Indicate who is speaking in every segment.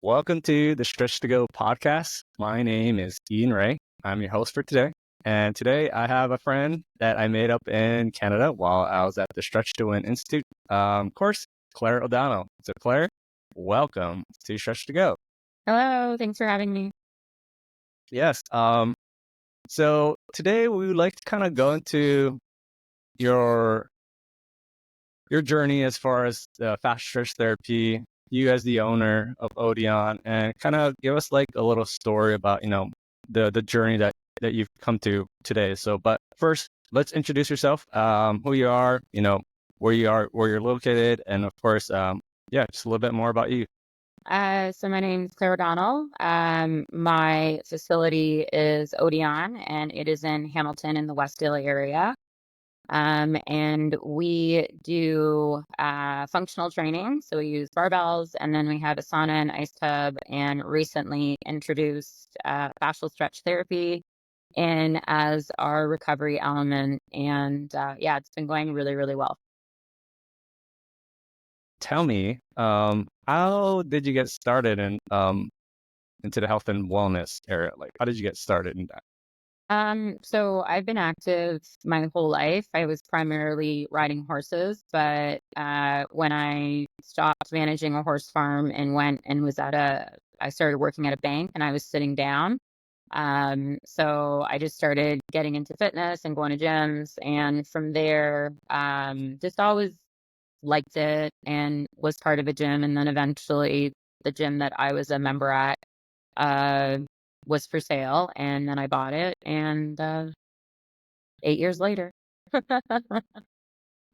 Speaker 1: Welcome to the Stretch to Go podcast. My name is Ian Ray. I'm your host for today. And today I have a friend that I made up in Canada while I was at the Stretch to Win Institute course, Claire O'Donnell. So Claire, welcome to Stretch to Go.
Speaker 2: Hello, thanks for having me.
Speaker 1: Yes. So today we would like to kind of go into your journey as far as Fascial Stretch Therapy, you as the owner of Odeon, and kind of give us like a little story about, the journey that you've come to today. So, but first, let's introduce yourself, who you are, where you are, where you're located, and of course, just a little bit more about you.
Speaker 2: So my name's Claire O'Donnell. My facility is Odeon, and it is in Hamilton in the Westdale area. And we do functional training. So we use barbells, and then we have a sauna and ice tub, and recently introduced fascial stretch therapy in as our recovery element. And it's been going really, really well.
Speaker 1: Tell me, how did you get started in into the health and wellness area? Like, how did you get started in that?
Speaker 2: So I've been active my whole life. I was primarily riding horses, but when I stopped managing a horse farm and went and I started working at a bank and I was sitting down. So I just started getting into fitness and going to gyms, and from there, just always liked it and was part of a gym. And then eventually the gym that I was a member at, uh, was for sale, and then I bought it, and 8 years later.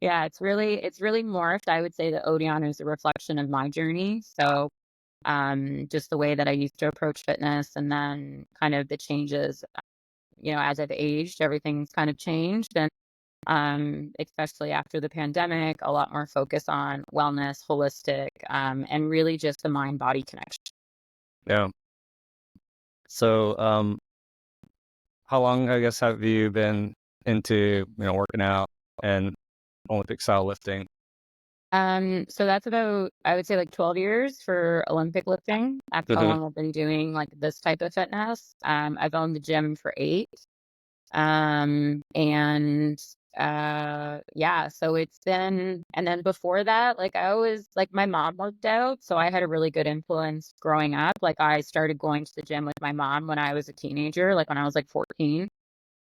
Speaker 2: Yeah, it's really morphed. I would say that Odeon is a reflection of my journey. So just the way that I used to approach fitness, and then kind of the changes, as I've aged, everything's kind of changed. And especially after the pandemic, a lot more focus on wellness, holistic, and really just the mind body connection.
Speaker 1: Yeah. So, how long, I guess, have you been into, working out and Olympic style lifting?
Speaker 2: So that's about, I would say, like 12 years for Olympic lifting. That's how
Speaker 1: Hmm.
Speaker 2: long I've been doing like this type of fitness. I've owned the gym for 8. And so it's been, and then before that, like I always, like my mom worked out, so I had a really good influence growing up. Like I started going to the gym with my mom when I was a teenager, like when I was like 14.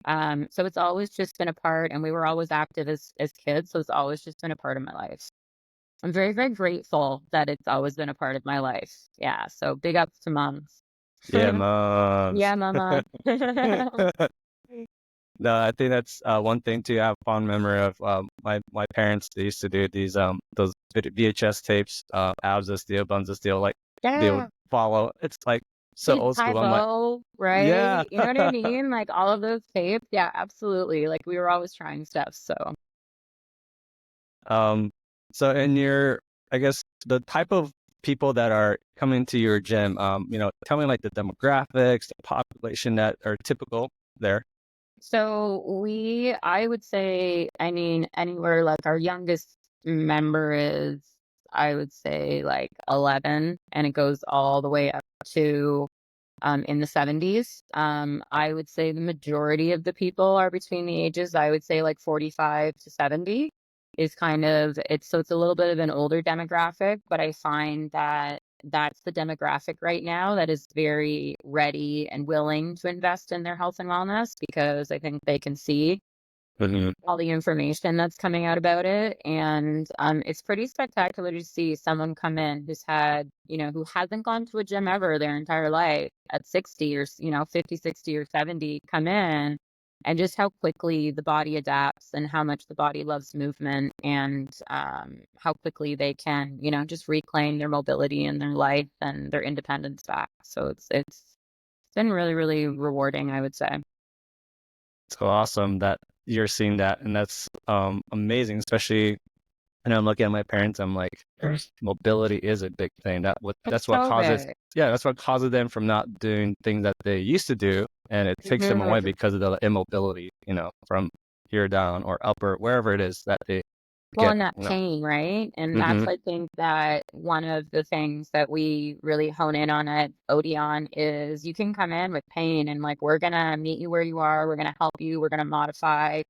Speaker 2: So it's always just been a part, and we were always active as kids, so it's always just been a part of my life. I'm very, very grateful that it's always been a part of my life. Yeah. So big ups to moms.
Speaker 1: Yeah, moms.
Speaker 2: Yeah, mama.
Speaker 1: No, I think that's one thing to have fond memory of. My parents, they used to do these those VHS tapes, abs of steel, buns of steel. Like they would
Speaker 2: Yeah.
Speaker 1: follow. It's like so
Speaker 2: Steve
Speaker 1: old school. I'm like,
Speaker 2: Tybo,
Speaker 1: yeah.
Speaker 2: right? You know what I mean? Like all of those tapes. Yeah, absolutely. Like we were always trying stuff. So
Speaker 1: Um, so in your, I guess the type of people that are coming to your gym, tell me like the demographics, the population that are typical there.
Speaker 2: I would say, I mean, anywhere, like our youngest member is, I would say, like 11, and it goes all the way up to in the 70s. I would say the majority of the people are between the ages, I would say like 45 to 70 is kind of, it's a little bit of an older demographic, but I find that that's the demographic right now that is very ready and willing to invest in their health and wellness, because I think they can see
Speaker 1: Mhm.
Speaker 2: all the information that's coming out about it. And it's pretty spectacular to see someone come in who hasn't gone to a gym ever their entire life at 60 or, 50, 60 or 70, come in, and just how quickly the body adapts and how much the body loves movement, and how quickly they can, just reclaim their mobility in their life and their independence back. So it's been really, really rewarding, I would say.
Speaker 1: So awesome that you're seeing that, and that's amazing. Especially, and I'm looking at my parents. I'm like, mobility is a big thing.
Speaker 2: It's
Speaker 1: That's what
Speaker 2: so
Speaker 1: causes.
Speaker 2: big.
Speaker 1: Yeah, that's what causes them from not doing things that they used to do, and it takes them away
Speaker 2: Mhm.
Speaker 1: because of the immobility. From here down or up or wherever it is that they
Speaker 2: Well,
Speaker 1: get,
Speaker 2: and that pain, right? And that's,
Speaker 1: hmm
Speaker 2: I think, that one of the things that we really hone in on at Odeon is you can come in with pain and like, we're going to meet you where you are. We're going to help you. We're going to modify.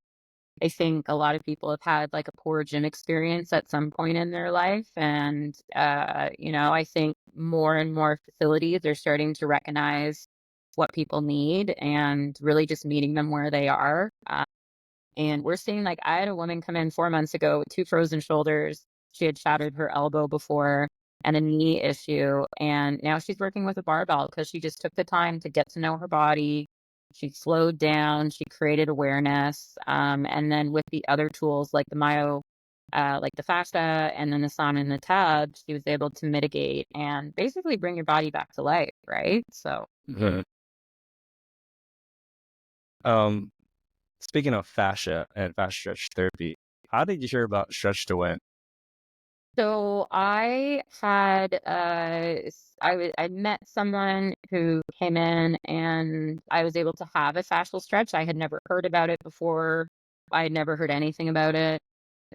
Speaker 2: I think a lot of people have had like a poor gym experience at some point in their life. And, I think more and more facilities are starting to recognize what people need and really just meeting them where they are. And we're seeing, like, I had a woman come in 4 months ago with 2 frozen shoulders. She had shattered her elbow before and a knee issue, and now she's working with a barbell because she just took the time to get to know her body. She slowed down, she created awareness, and then with the other tools like the like the Fascia and then the sauna and the tub, she was able to mitigate and basically bring your body back to life, right? So
Speaker 1: um, speaking of fascia and fascia stretch therapy, how did you hear about Stretch to Win?
Speaker 2: So I had I met someone who came in and I was able to have a fascial stretch. I had never heard about it before. I had never heard anything about it.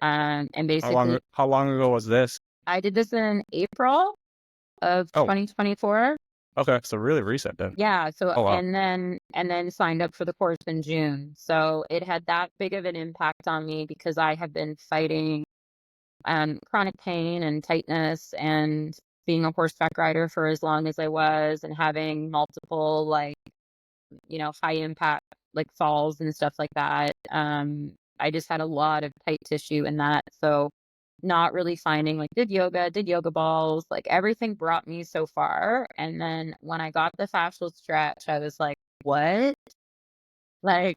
Speaker 2: And basically
Speaker 1: How long ago was this?
Speaker 2: I did this in April of
Speaker 1: Oh,
Speaker 2: 2024.
Speaker 1: okay, so really recent then.
Speaker 2: Yeah, so
Speaker 1: Oh wow.
Speaker 2: and then signed up for the course in June. So it had that big of an impact on me because I have been fighting chronic pain and tightness and being a horseback rider for as long as I was and having multiple like, high impact like falls and stuff like that. I just had a lot of tight tissue in that. So not really finding like did yoga balls, like everything brought me so far. And then when I got the fascial stretch, I was like, what? Like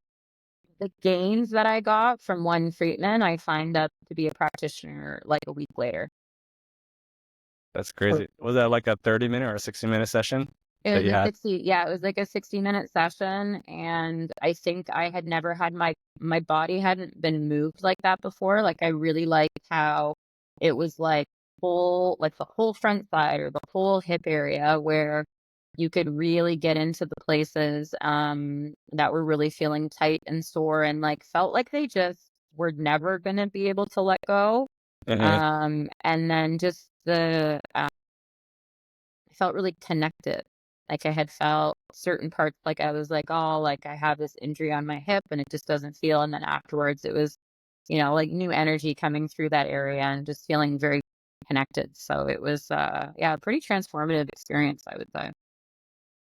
Speaker 2: the gains that I got from one treatment, I signed up to be a practitioner like a week later.
Speaker 1: That's crazy. Was that like a 30-minute or a 60-minute session that
Speaker 2: It
Speaker 1: you
Speaker 2: was a
Speaker 1: had?
Speaker 2: 60, yeah, it was like a 60-minute session, and I think I had never had my body hadn't been moved like that before. Like, I really liked how it was, like, the whole front side or the whole hip area where you could really get into the places, that were really feeling tight and sore and, like, felt like they just were never gonna be able to let go.
Speaker 1: Hmm
Speaker 2: And then just I felt really connected. Like I had felt certain parts, like I was like, oh, like I have this injury on my hip and it just doesn't feel. And then afterwards, it was, like new energy coming through that area and just feeling very connected. So it was, yeah, a pretty transformative experience, I would say.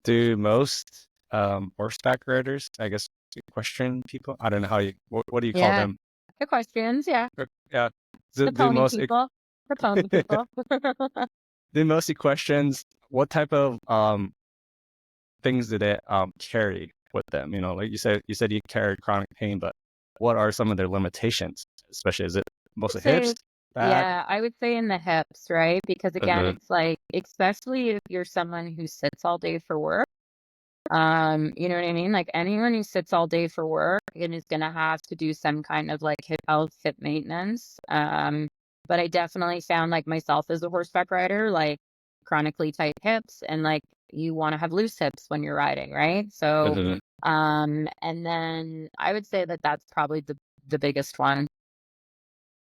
Speaker 1: Do most horseback riders, I guess, equestrian people? I don't know what do you call
Speaker 2: Yeah.
Speaker 1: them?
Speaker 2: The questions. Yeah.
Speaker 1: Yeah. Do,
Speaker 2: The
Speaker 1: do
Speaker 2: pony
Speaker 1: most
Speaker 2: people. The pony people.
Speaker 1: do most equestrians, what type of things do they carry with them? Like you said you carry chronic pain, but what are some of their limitations? Especially, is it
Speaker 2: I'd
Speaker 1: mostly hips,
Speaker 2: say,
Speaker 1: back?
Speaker 2: yeah, I would say in the hips, right? Because again,
Speaker 1: Mhm,
Speaker 2: it's like, especially if you're someone who sits all day for work. You know what I mean? Like anyone who sits all day for work and is gonna have to do some kind of like hip health, hip maintenance. But I definitely found like myself as a horseback rider, like chronically tight hips and like you want to have loose hips when you're riding, right? So,
Speaker 1: mhm.
Speaker 2: and then I would say that that's probably the biggest one.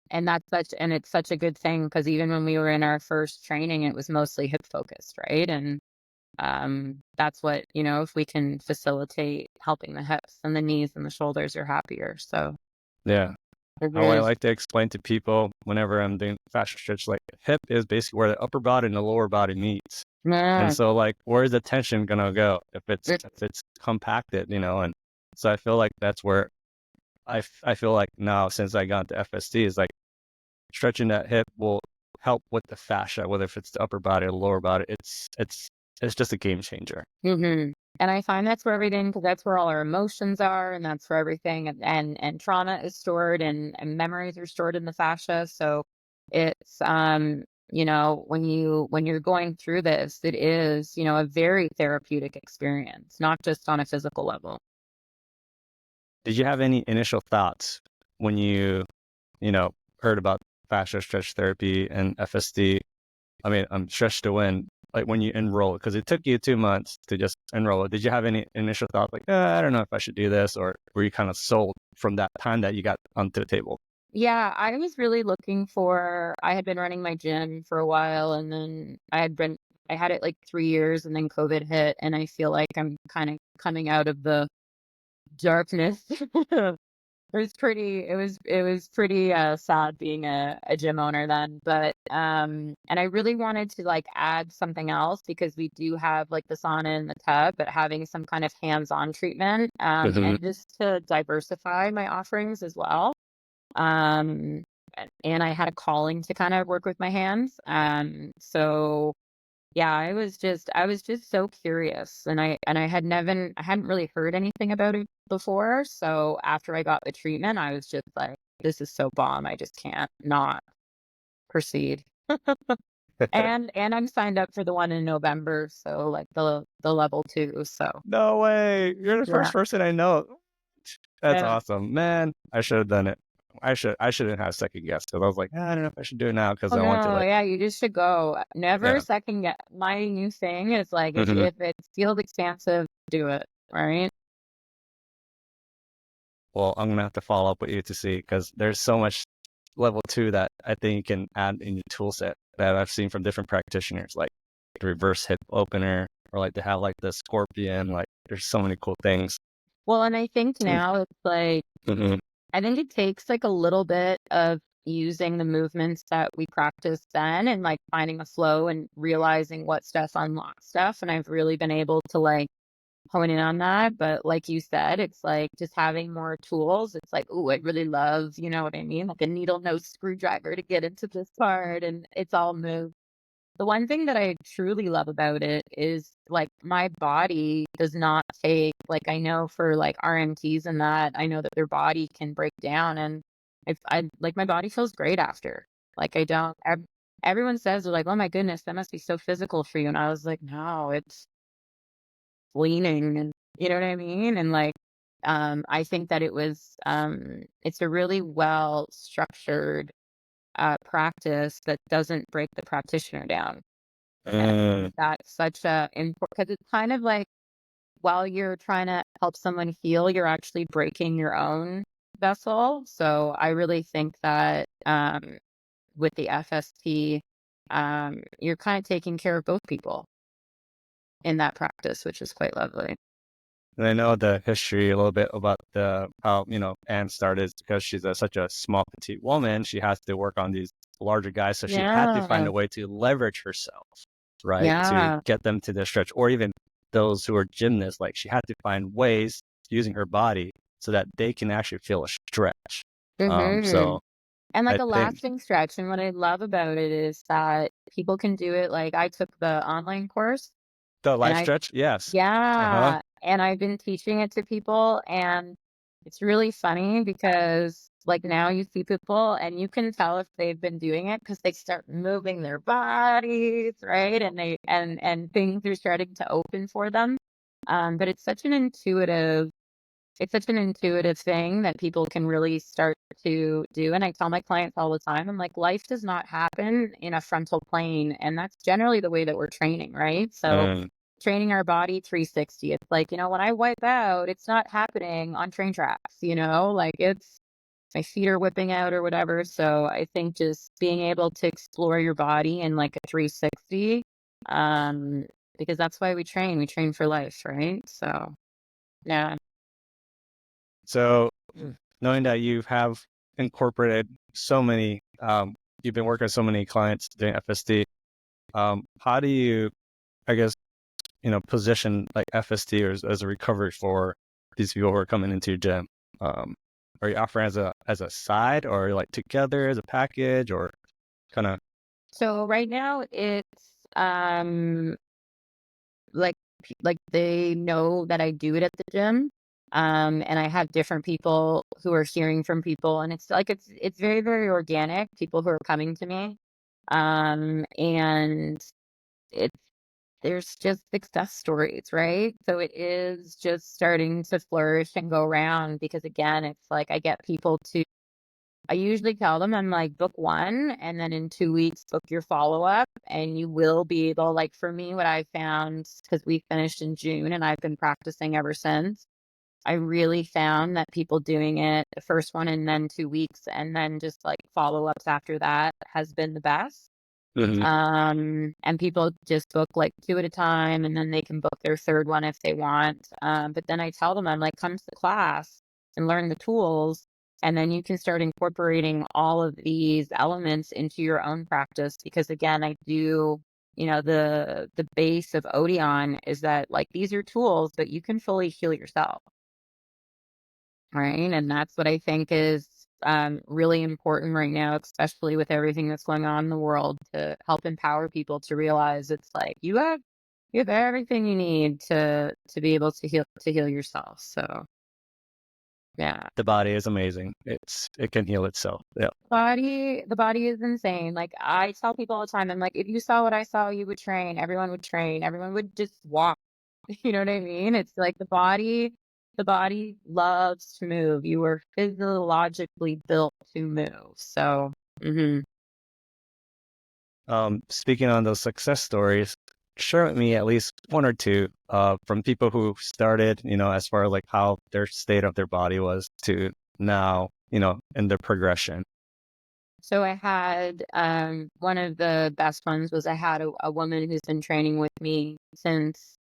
Speaker 2: And it's such a good thing because even when we were in our first training, it was mostly hip focused, right? And that's what, if we can facilitate helping the hips and the knees and the shoulders are happier. So
Speaker 1: Yeah.
Speaker 2: it
Speaker 1: How I
Speaker 2: is.
Speaker 1: like to explain to people whenever I'm doing fascia stretch, like hip is basically where the upper body and the lower body meets. And
Speaker 2: Yeah.
Speaker 1: so like where's the tension gonna go if it's
Speaker 2: It,
Speaker 1: if it's compacted, and so I feel like that's where I feel like now since I got into FST is like stretching that hip will help with the fascia, whether if it's the upper body or the lower body. It's just a game changer.
Speaker 2: hmm And I find that's where everything, because that's where all our emotions are, and that's where everything and trauma is stored, and memories are stored in the fascia. So it's when you're going through this, it is a very therapeutic experience, not just on a physical level.
Speaker 1: Did you have any initial thoughts when you know, heard about fascia stretch therapy and FSD? I mean, I'm stretched to win. Like when you enroll, because it took you 2 months to just enroll. Did you have any initial thought like, I don't know if I should do this, or were you kind of sold from that time that you got onto the table?
Speaker 2: Yeah, I was really looking for I had been running my gym for a while, and then I had it like 3 years, and then COVID hit, and I feel like I'm kinda coming out of the darkness. It was pretty, sad being a gym owner then, but, and I really wanted to, like, add something else because we do have, like, the sauna and the tub, but having some kind of hands-on treatment,
Speaker 1: Mhm.
Speaker 2: and just to diversify my offerings as well. Um, and I had a calling to kind of work with my hands. So yeah, I was just so curious, and I hadn't really heard anything about it before. So after I got the treatment, I was just like, this is so bomb. I just can't not proceed. And I'm signed up for the one in November, so like the level 2. So
Speaker 1: No way. You're the
Speaker 2: yeah.
Speaker 1: first person I know. That's
Speaker 2: Yeah.
Speaker 1: awesome. Man, I should have done it. I shouldn't have second guessed because I was like, I don't know if I should do it now because
Speaker 2: Oh
Speaker 1: I want to
Speaker 2: no,
Speaker 1: like,
Speaker 2: yeah, you just should go. Never
Speaker 1: yeah.
Speaker 2: second guess. My new thing is like
Speaker 1: Mhm.
Speaker 2: if it feels expansive, do it. Right?
Speaker 1: Well, I'm gonna have to follow up with you to see because there's so much level two that I think you can add in your tool set that I've seen from different practitioners, like the reverse hip opener or like to have like the scorpion. Like there's so many cool things.
Speaker 2: Well, and I think now it's like
Speaker 1: Mm-hmm.
Speaker 2: I think it takes like a little bit of using the movements that we practiced then and like finding a flow and realizing what stuff unlocks stuff. And I've really been able to like hone in on that. But like you said, it's like just having more tools. It's like, oh, I really love, you know what I mean? Like a needle nose screwdriver to get into this part and it's all moved. The one thing that I truly love about it is like my body does not take like I know for like RMTs and that I know that their body can break down and if I like my body feels great after. Like I don't everyone says they're like, "Oh my goodness, that must be so physical for you." And I was like, "No, it's leaning and you know what I mean?" And like I think that it's a really well structured practice that doesn't break the practitioner down. And I think
Speaker 1: Mm.
Speaker 2: that's such a important because it's kind of like while you're trying to help someone heal, you're actually breaking your own vessel. So I really think that with the FST, you're kind of taking care of both people in that practice, which is quite lovely.
Speaker 1: And I know the history a little bit about the how Anne started because she's such a small petite woman. She has to work on these larger guys, so she had to find
Speaker 2: Yeah.
Speaker 1: a way to leverage herself, right, to
Speaker 2: Yeah.
Speaker 1: get them to the stretch, or even those who are gymnasts. Like she had to find ways using her body so that they can actually feel a stretch.
Speaker 2: hmm
Speaker 1: So
Speaker 2: And like
Speaker 1: I
Speaker 2: a
Speaker 1: think
Speaker 2: lasting stretch. And what I love about it is that people can do it. Like I took the online course
Speaker 1: the
Speaker 2: and
Speaker 1: life stretch, yes, uh huh,
Speaker 2: yeah, and I've been teaching it to people, and it's really funny because, like, now you see people and you can tell if they've been doing it because they start moving their bodies, right? And and things are starting to open for them. But it's such an intuitive thing that people can really start to do. And I tell my clients all the time, I'm like, life does not happen in a frontal plane. And that's generally the way that we're training, right? So
Speaker 1: mm.
Speaker 2: training our body 360. It's like, when I wipe out, it's not happening on train tracks, like it's my feet are whipping out or whatever. So I think just being able to explore your body in like a 360, um, because that's why we train for life, right? So yeah.
Speaker 1: So knowing that you have incorporated so many, you've been working with so many clients doing FSD. How do you, I guess, position like FST as a recovery for these people who are coming into your gym? Um, are you offering as a side or like together as a package or kind of?
Speaker 2: So right now it's like like they know that I do it at the gym. And I have different people who are hearing from people and it's like it's very, very organic, people who are coming to me. And it's there's just success stories, right? So it is just starting to flourish and go around because again, it's like I get people to I usually tell them I'm like, book one, and then in 2 weeks, book your follow up, and you will be able, like, for me, what I found, because we finished in June and I've been practicing ever since. I really found that people doing it the first one and then 2 weeks and then just like follow-ups after that has been the best.
Speaker 1: Hmm.
Speaker 2: And people just book like 2 at a time, and then they can book their third one if they want. But then I tell them, I'm like, come to the class and learn the tools, and then you can start incorporating all of these elements into your own practice. Because again, I do, the base of Odeon is that like these are tools, but you can fully heal yourself. Right. And that's what I think is really important right now, especially with everything that's going on in the world, to help empower people to realize it's like you have everything you need to be able to heal yourself. So yeah.
Speaker 1: The body is amazing. It can heal itself. Yeah.
Speaker 2: The body is insane. Like I tell people all the time, I'm like, if you saw what I saw, you would train, everyone would just walk. You know what I mean? It's like the body loves to move. You were physiologically built to move. So, mhm.
Speaker 1: Speaking on those success stories, share with me at least one or two from people who started, as far as like how their state of their body was to now, in their progression.
Speaker 2: So I had one of the best ones was I had a woman who's been training with me since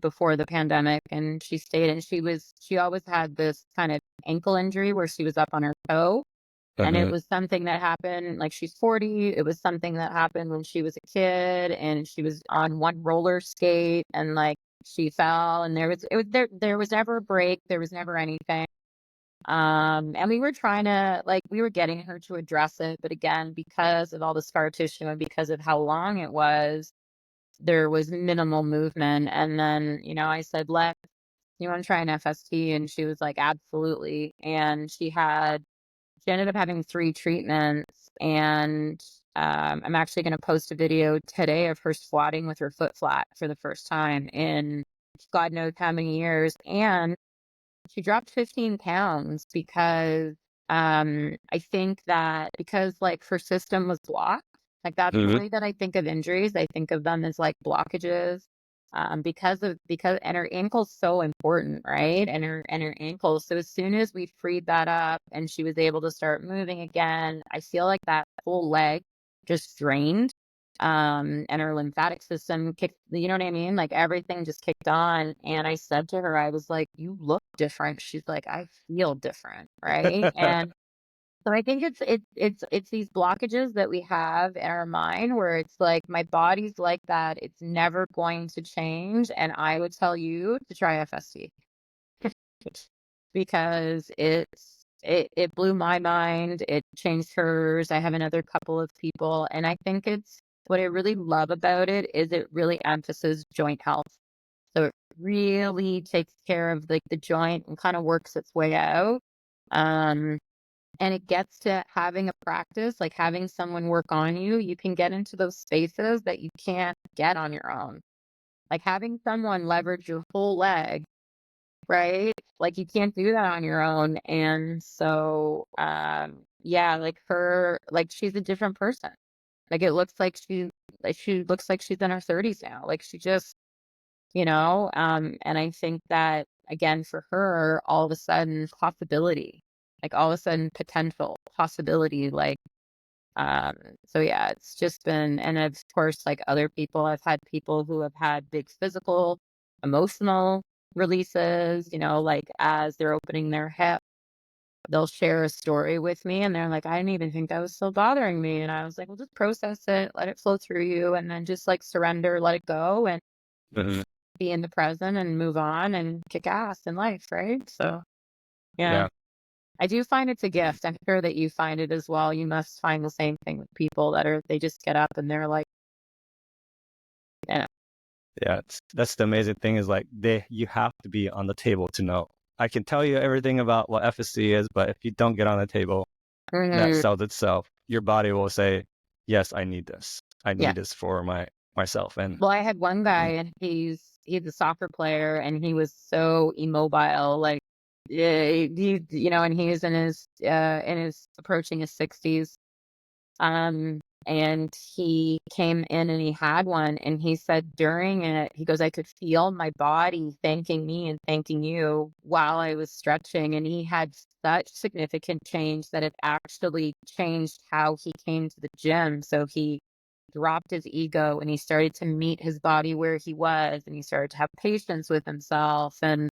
Speaker 2: before the pandemic, and she always had this kind of ankle injury where she was up on her toe. And it
Speaker 1: Uh-huh.
Speaker 2: was something that happened, like she's 40. It was something that happened when she was a kid and she was on one roller skate and like she fell and there was never a break. There was never anything. And we were trying to like, we were getting her to address it. But again, because of all the scar tissue and because of how long it was, there was minimal movement. And then, I said, you want to try an FST? And she was like, absolutely. And she ended up having 3 treatments, and I'm actually going to post a video today of her squatting with her foot flat for the first time in God knows how many years. And she dropped 15 pounds because I think that because like her system was blocked, like that's the
Speaker 1: Hmm.
Speaker 2: way that I think of injuries. I think of them as like blockages. Because and her ankle's so important, right? And her ankles. So as soon as we freed that up and she was able to start moving again, I feel like that whole leg just drained. And her lymphatic system kicked, you know what I mean? Like everything just kicked on. And I said to her, I was like, you look different. She's like, I feel different. Right. And so I think it's these blockages that we have in our mind where it's like my body's like that. It's never going to change. And I would tell you to try FST because it blew my mind. It changed hers. I have another couple of people, and I think it's what I really love about it is it really emphasizes joint health. So it really takes care of like the joint and kind of works its way out. Um, and it gets to having a practice, like having someone work on you. You can get into those spaces that you can't get on your own. Like having someone leverage your whole leg, right? Like you can't do that on your own. And so, yeah, like she's a different person. Like it looks like she looks like she's in her 30s now. Like she just, and I think that again for her, all of a sudden possibility, like all of a sudden potential possibility, like, um, so yeah, it's just been, and of course, like other people, I've had people who have had big physical, emotional releases, like as they're opening their hip, they'll share a story with me and they're like, I didn't even think that was still bothering me. And I was like, well, just process it, let it flow through you, and then just like surrender, let it go, and
Speaker 1: Hmm.
Speaker 2: be in the present and move on and kick ass in life, right? So, yeah.
Speaker 1: Yeah.
Speaker 2: I do find it's a gift. I'm sure that you find it as well. You must find the same thing with people they just get up and they're like, yeah.
Speaker 1: Yeah. That's the amazing thing is like you have to be on the table to know. I can tell you everything about what FSC is, but if you don't get on the table, that
Speaker 2: Mhm.
Speaker 1: sells itself. Your body will say, yes, I need this. I
Speaker 2: Yeah.
Speaker 1: need this for myself. And
Speaker 2: Well, I had one guy and he's a soccer player and he was so immobile, like yeah, and he's in his approaching his 60s. and he came in and he had one, and he said during it, he goes, "I could feel my body thanking me and thanking you while I was stretching." And he had such significant change that it actually changed how he came to the gym. So he dropped his ego and he started to meet his body where he was, and he started to have patience with himself. And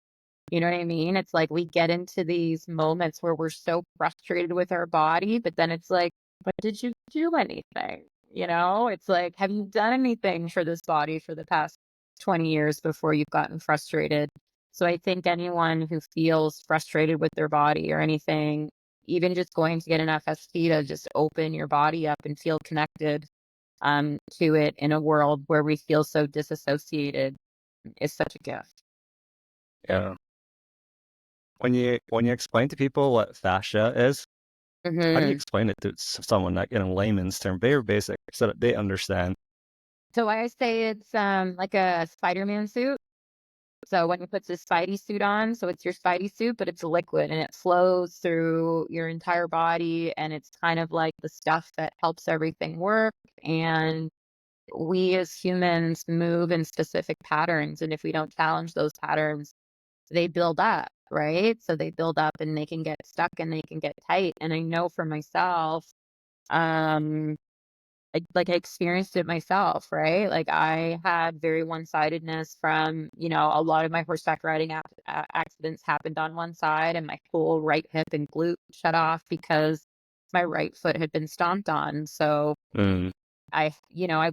Speaker 2: you know what I mean? It's like we get into these moments where we're so frustrated with our body, but then it's like, but did you do anything? You know, it's like, have you done anything for this body for the past 20 years before you've gotten frustrated? So I think anyone who feels frustrated with their body or anything, even just going to get an FST to just open your body up and feel connected to it in a world where we feel so disassociated is such a gift.
Speaker 1: Yeah. When you explain to people what fascia is, how do you
Speaker 2: Mhm.
Speaker 1: explain it to someone like in a layman's term, very basic, so that they understand?
Speaker 2: So I say it's, like a Spider-Man suit. So when he puts his Spidey suit on, so it's your Spidey suit, but it's liquid and it flows through your entire body, and it's kind of like the stuff that helps everything work. And we as humans move in specific patterns, and if we don't challenge those patterns, they build up, right? So they build up and they can get stuck and they can get tight. And I know for myself, um I experienced it myself, right? Like, I had very one-sidedness from, a lot of my horseback riding accidents happened on one side, and my whole right hip and glute shut off because my right foot had been stomped on. So
Speaker 1: Mm.
Speaker 2: I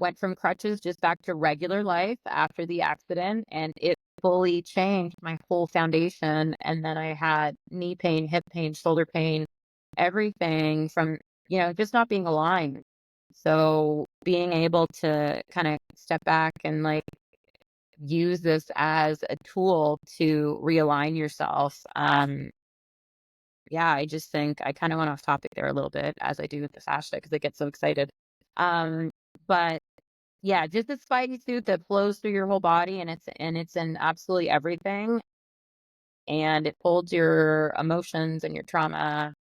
Speaker 2: went from crutches just back to regular life after the accident, and it fully changed my whole foundation. And then I had knee pain, hip pain, shoulder pain, everything from, just not being aligned. So being able to kind of step back and like use this as a tool to realign yourself. Yeah, I just think I kind of went off topic there a little bit as I do with the fascia because I get so excited. Um, but yeah, just a spidey suit that flows through your whole body, and it's in absolutely everything, and it holds your emotions and your trauma,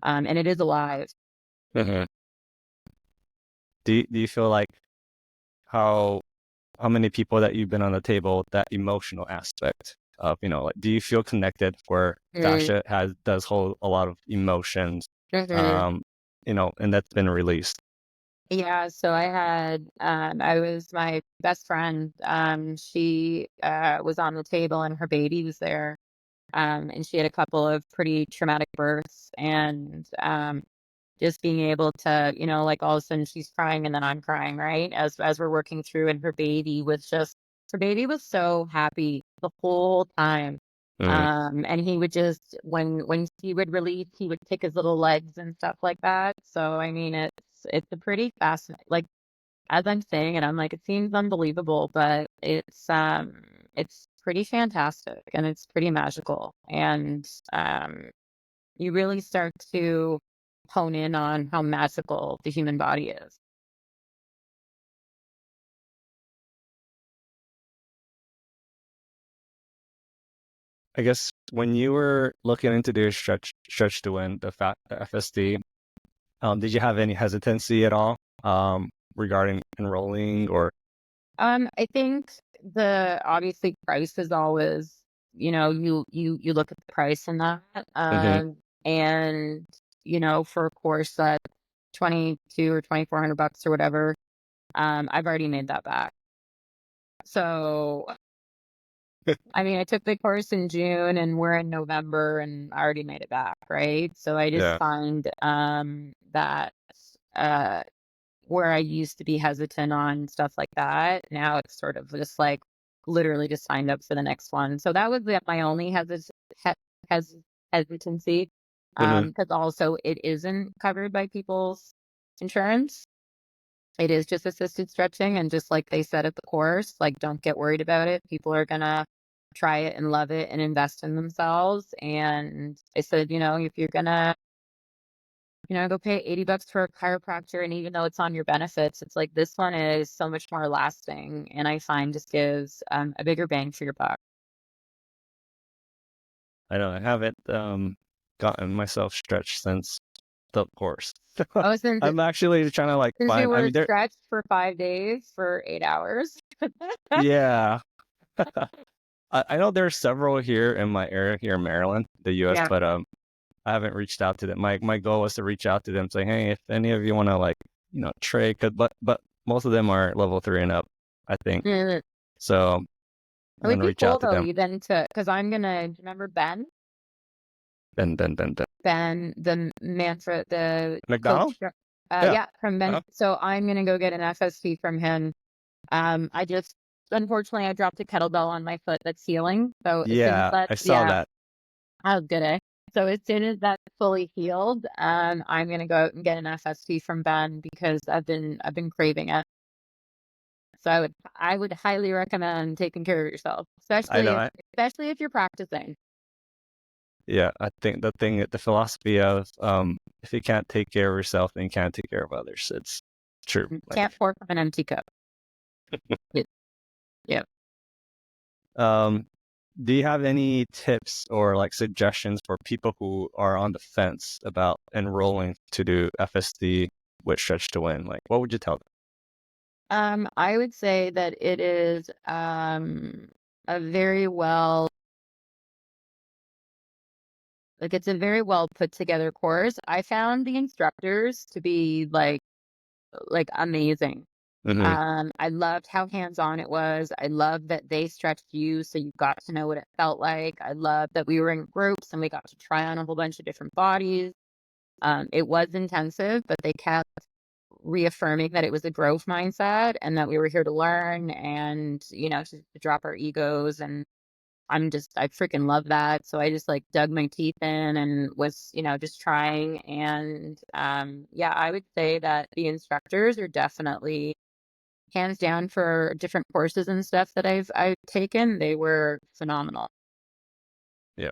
Speaker 2: and it is alive.
Speaker 1: Mhm. Do you feel like how how many people that you've been on the table, that emotional aspect of, like, do you feel connected where
Speaker 2: Mm,
Speaker 1: fascia does hold a lot of emotions,
Speaker 2: mhm.
Speaker 1: um, and that's been released?
Speaker 2: Yeah, so I was my best friend. She was on the table and her baby was there. And she had a couple of pretty traumatic births, and just being able to, like all of a sudden she's crying and then I'm crying, right? As we're working through, and her baby was so happy the whole time.
Speaker 1: Mm.
Speaker 2: And he would just when he would release, he would kick his little legs and stuff like that. So I mean it's a pretty fascinating, like, as I'm saying it, I'm like, it seems unbelievable, but it's pretty fantastic and it's pretty magical. And you really start to hone in on how magical the human body is.
Speaker 1: I guess when you were looking into the stretch to win the FSD, did you have any hesitancy at all regarding enrolling or?
Speaker 2: I think the obviously price is always, you look at the price in that.
Speaker 1: Mhm.
Speaker 2: And for a course that 22 or 2,400 bucks or whatever, I've already made that back. So I mean, I took the course in June and we're in November and I already made it back, right? So I just
Speaker 1: Yeah.
Speaker 2: find that uh where I used to be hesitant on stuff like that, now it's sort of just like literally just signed up for the next one. So that was my only he- hes- hesitancy,
Speaker 1: Mhm.
Speaker 2: because also it isn't covered by people's insurance. It is just assisted stretching, and just like they said at the course, like, don't get worried about it. People are gonna try it and love it and invest in themselves. And I said, if you're gonna, go pay 80 bucks for a chiropractor, and even though it's on your benefits, it's like this one is so much more lasting, and I find just gives a bigger bang for your buck.
Speaker 1: I know I haven't gotten myself stretched since the course.
Speaker 2: Oh, since
Speaker 1: I'm actually trying to like
Speaker 2: since we
Speaker 1: find. I
Speaker 2: were
Speaker 1: mean, there.
Speaker 2: stretched for 5 days for 8 hours.
Speaker 1: Yeah, I know there's several here in my area here in Maryland, the U.S.,
Speaker 2: Yeah.
Speaker 1: but I haven't reached out to them. My goal was to reach out to them, say, hey, if any of you want to like trade, but most of them are level 3 and up, I think.
Speaker 2: Mm.
Speaker 1: So
Speaker 2: It
Speaker 1: I'm
Speaker 2: would
Speaker 1: gonna
Speaker 2: be
Speaker 1: reach
Speaker 2: cool
Speaker 1: out to
Speaker 2: though,
Speaker 1: them.
Speaker 2: even to, because I'm gonna, do you remember Ben?
Speaker 1: Ben
Speaker 2: Ben, the mantra, the
Speaker 1: McDonald.
Speaker 2: coach,
Speaker 1: Yeah.
Speaker 2: yeah, from Ben.
Speaker 1: Uh,
Speaker 2: So I'm gonna go get an FST from him. I just, unfortunately, I dropped a kettlebell on my foot that's healing. So as soon as
Speaker 1: yeah,
Speaker 2: that,
Speaker 1: I saw
Speaker 2: yeah,
Speaker 1: that.
Speaker 2: how good, eh? So as soon as that's fully healed, I'm gonna go out and get an FST from Ben because I've been craving it. So I would highly recommend taking care of yourself,
Speaker 1: I
Speaker 2: especially
Speaker 1: know.
Speaker 2: if especially if you're practicing.
Speaker 1: Yeah, I think the philosophy of if you can't take care of yourself, then you can't take care of others. It's true. Like,
Speaker 2: Can't pour from an empty cup. Y- Yeah.
Speaker 1: um, do you have any tips or like suggestions for people who are on the fence about enrolling to do FSD with Stretch to Win? Like, what would you tell them?
Speaker 2: I would say that it is a very well like it's a very well put together course. I found the instructors to be like amazing.
Speaker 1: Hmm.
Speaker 2: I loved how hands-on it was. I loved that they stretched you so you got to know what it felt like. I loved that we were in groups and we got to try on a whole bunch of different bodies. It was intensive, but they kept reaffirming that it was a growth mindset and that we were here to learn and, to drop our egos. And I freaking love that. So I just like dug my teeth in and was, just trying. And yeah, I would say that the instructors are definitely hands down for different courses and stuff that I've taken. They were phenomenal.
Speaker 1: Yeah,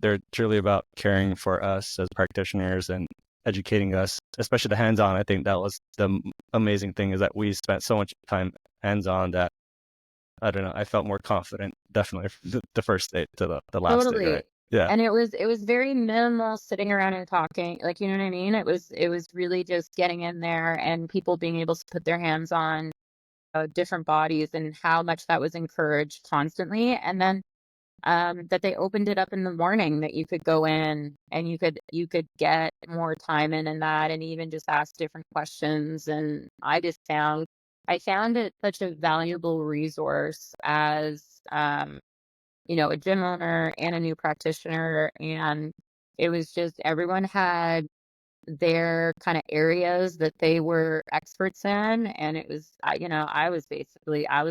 Speaker 1: they're truly about caring for us as practitioners and educating us, especially the hands-on. I think that was the amazing thing is that we spent so much time hands-on that I don't know. I felt more confident, definitely, the first day to the last day, right?
Speaker 2: Totally.
Speaker 1: Yeah.
Speaker 2: And it was very minimal sitting around and talking. Like, you know what I mean? It was really just getting in there and people being able to put their hands on different bodies and how much that was encouraged constantly. And then that they opened it up in the morning that you could go in and you could get more time in that and even just ask different questions. And I found it such a valuable resource as a gym owner and a new practitioner. And it was just everyone had their kind of areas that they were experts in. And it was, I was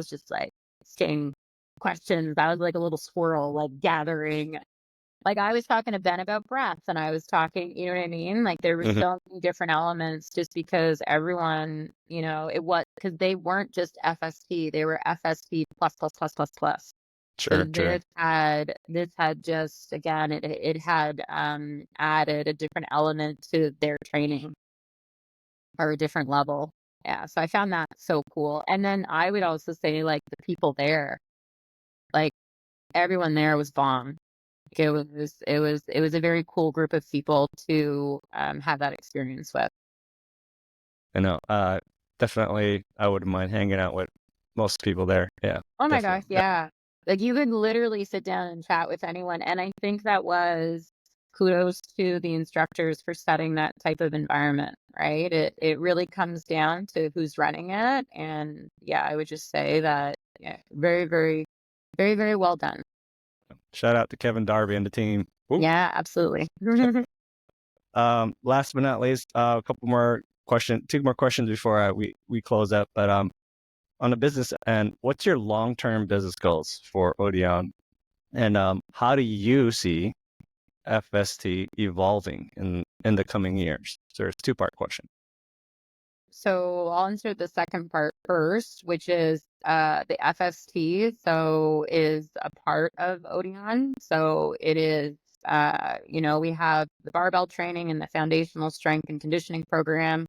Speaker 2: just like asking questions. I was like a little squirrel, like gathering. Like I was talking to Ben about breath and I was talking, you know what I mean? Like there were
Speaker 1: Hmm.
Speaker 2: so many different elements just because everyone, it was because they weren't just FST, they were FST plus plus plus plus plus. So
Speaker 1: Sure, sure.
Speaker 2: this had just again it had added a different element to their training or a different level. Yeah, so I found that so cool. And then I would also say like the people there, like everyone there was bomb. Like, it was a very cool group of people to have that experience with.
Speaker 1: I know. Definitely, I wouldn't mind hanging out with most people there. Yeah,
Speaker 2: Oh my gosh,
Speaker 1: definitely. Yeah.
Speaker 2: yeah. Like you could literally sit down and chat with anyone. And I think that was kudos to the instructors for setting that type of environment, right? It really comes down to who's running it. And yeah, I would just say that yeah, very, very, very, very well done.
Speaker 1: Shout out to Kevin Darby and the team. Woo.
Speaker 2: Yeah, absolutely.
Speaker 1: Last but not least, a couple more two more questions before we close up. But on the business end, what's your long-term business goals for Odeon, and how do you see FST evolving in the coming years? So there's a two-part question.
Speaker 2: So I'll answer the second part first, which is the FST. So is a part of Odeon. So it is, we have the barbell training and the foundational strength and conditioning program.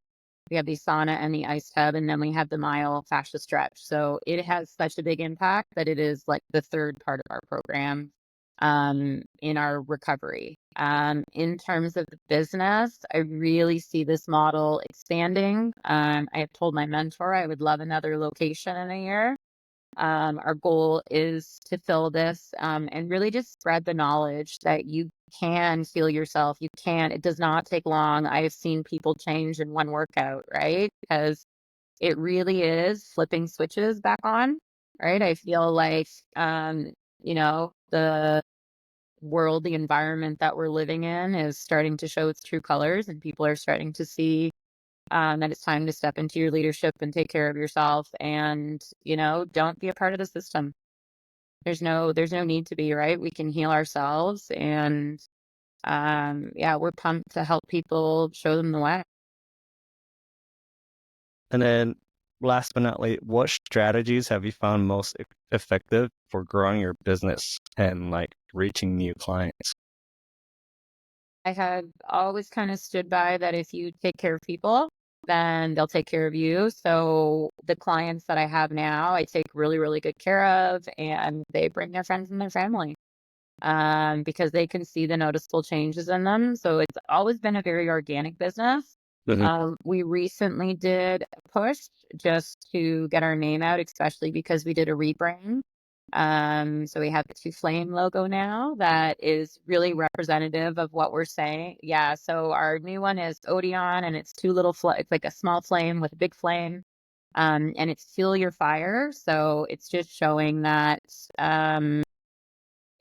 Speaker 2: We have the sauna and the ice tub, and then we have the mile fascia stretch. So it has such a big impact that it is like the third part of our program. in our recovery. In terms of the business, I really see this model expanding. I have told my mentor I would love another location in a year. Our goal is to fill this and really just spread the knowledge that you can feel yourself. You can. It does not take long. I have seen people change in one workout, right? Because it really is flipping switches back on, right? I feel like, the world, the environment that we're living in is starting to show its true colors, and people are starting to see that it's time to step into your leadership and take care of yourself, and don't be a part of the system. There's no need to be, right? We can heal ourselves, and yeah, we're pumped to help people, show them the way.
Speaker 1: And then last but not least, what strategies have you found most effective for growing your business and like reaching new clients?
Speaker 2: I had always kind of stood by that if you take care of people, then they'll take care of you. So the clients that I have now, I take really, really good care of, and they bring their friends and their family because they can see the noticeable changes in them. So it's always been a very organic business.
Speaker 1: Mhm.
Speaker 2: We recently did a push just to get our name out, especially because we did a rebrand. So we have the Two Flame logo now that is really representative of what we're saying. Yeah. So our new one is Odeon, and it's it's like a small flame with a big flame. And it's Fuel Your Fire. So it's just showing that,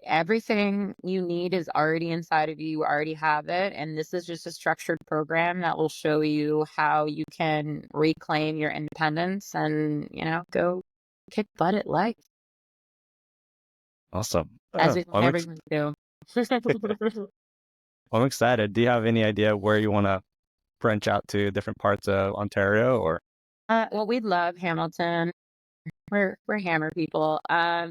Speaker 2: everything you need is already inside of you. You already have it. And this is just a structured program that will show you how you can reclaim your independence and, go kick butt at life,
Speaker 1: Awesome.
Speaker 2: as
Speaker 1: Oh,
Speaker 2: we want everyone to do.
Speaker 1: I'm excited. Do you have any idea where you want to branch out to different parts of Ontario or?
Speaker 2: Well, we love Hamilton. We're Hammer people.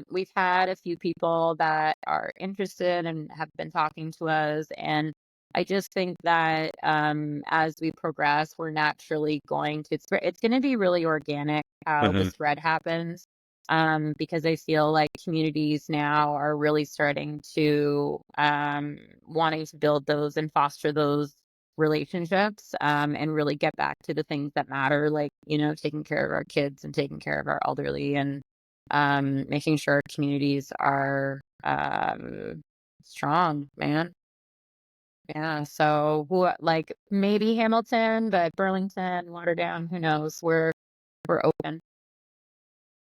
Speaker 2: We've had a few people that are interested and have been talking to us, and I just think that as we progress, we're naturally going to. It's going to be really organic how the
Speaker 1: Mhm.
Speaker 2: spread happens, because I feel like communities now are really starting to wanting to build those and foster those relationships, and really get back to the things that matter, like, taking care of our kids and taking care of our elderly, and making sure our communities are strong, man. Yeah. So like maybe Hamilton, but Burlington, Waterdown, who knows? We're open.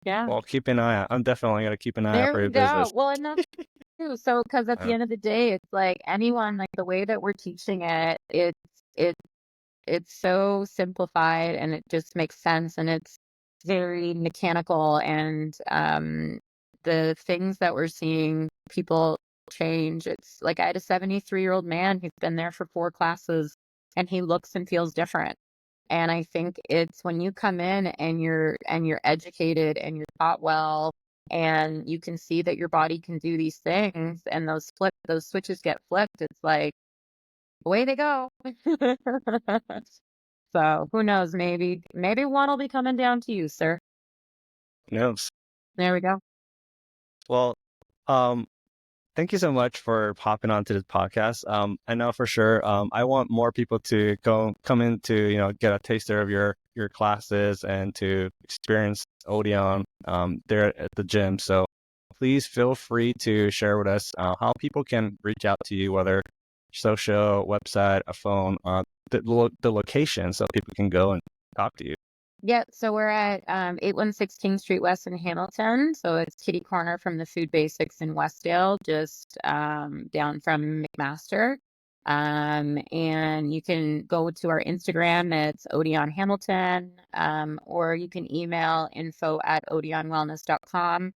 Speaker 2: Yeah.
Speaker 1: Well, keep an eye out. I'm definitely gonna keep an eye out
Speaker 2: There
Speaker 1: for
Speaker 2: we
Speaker 1: your
Speaker 2: go.
Speaker 1: business.
Speaker 2: Well, and that's true. So, because at the
Speaker 1: Uh,
Speaker 2: end of the day, it's like anyone, like the way that we're teaching it, it's so simplified, and it just makes sense, and it's very mechanical, and the things that we're seeing people change. It's like I had a 73-year-old man who's been there for 4 classes, and he looks and feels different. And I think it's when you come in and you're educated and you're taught well, and you can see that your body can do these things, and those switches get flipped. It's like away they go. So who knows? Maybe one will be coming down to you, sir.
Speaker 1: who knows?
Speaker 2: There we go.
Speaker 1: Well, um, thank you so much for hopping onto this podcast. I know for sure. I want more people to come in to get a taster of your classes and to experience Odeon there at the gym. So please feel free to share with us how people can reach out to you, whether social, website, a phone, the location, so people can go and talk to you.
Speaker 2: Yeah, so we're at 8116 Street West in Hamilton. So it's kitty corner from the Food Basics in Westdale, just down from McMaster. And you can go to our Instagram, it's Odeon Hamilton, or you can email info@odeonwellness.com.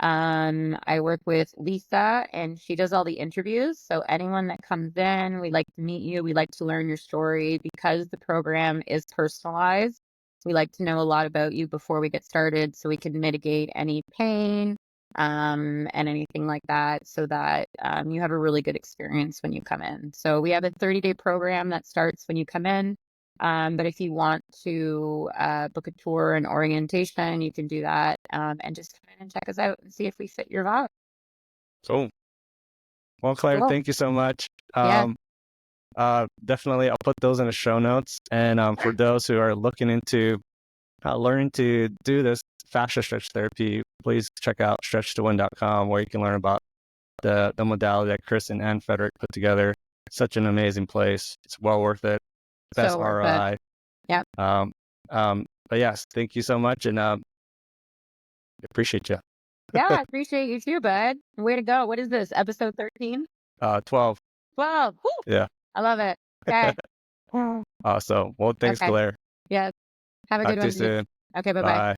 Speaker 2: I work with Lisa, and she does all the interviews. So anyone that comes in, we like to meet you. We like to learn your story because the program is personalized. We like to know a lot about you before we get started, so we can mitigate any pain, and anything like that, so that you have a really good experience when you come in. So we have a 30-day program that starts when you come in. But if you want to book a tour and orientation, you can do that, and just come in and check us out and see if we fit your vibe.
Speaker 1: Cool. Well, Claire,
Speaker 2: Cool.
Speaker 1: thank you so much.
Speaker 2: Yeah.
Speaker 1: Definitely, I'll put those in the show notes. And for those who are looking into learning to do this fascia stretch therapy, please check out stretchtowin.com, where you can learn about the modality that Chris and Ann Frederick put together. Such an amazing place. It's well worth it. Best
Speaker 2: So worth it.
Speaker 1: ROI.
Speaker 2: Yep.
Speaker 1: But yes, thank you so much, and appreciate you.
Speaker 2: Yeah, I appreciate you too, bud. Way to go. What is this? Episode 13?
Speaker 1: 12.
Speaker 2: 12. Woo!
Speaker 1: Yeah.
Speaker 2: I love it. Okay.
Speaker 1: So, well, thanks,
Speaker 2: Okay.
Speaker 1: Claire.
Speaker 2: Yeah. Have a
Speaker 1: Talk
Speaker 2: good
Speaker 1: to you
Speaker 2: one, dude.
Speaker 1: soon.
Speaker 2: Okay, bye-bye.
Speaker 1: Bye.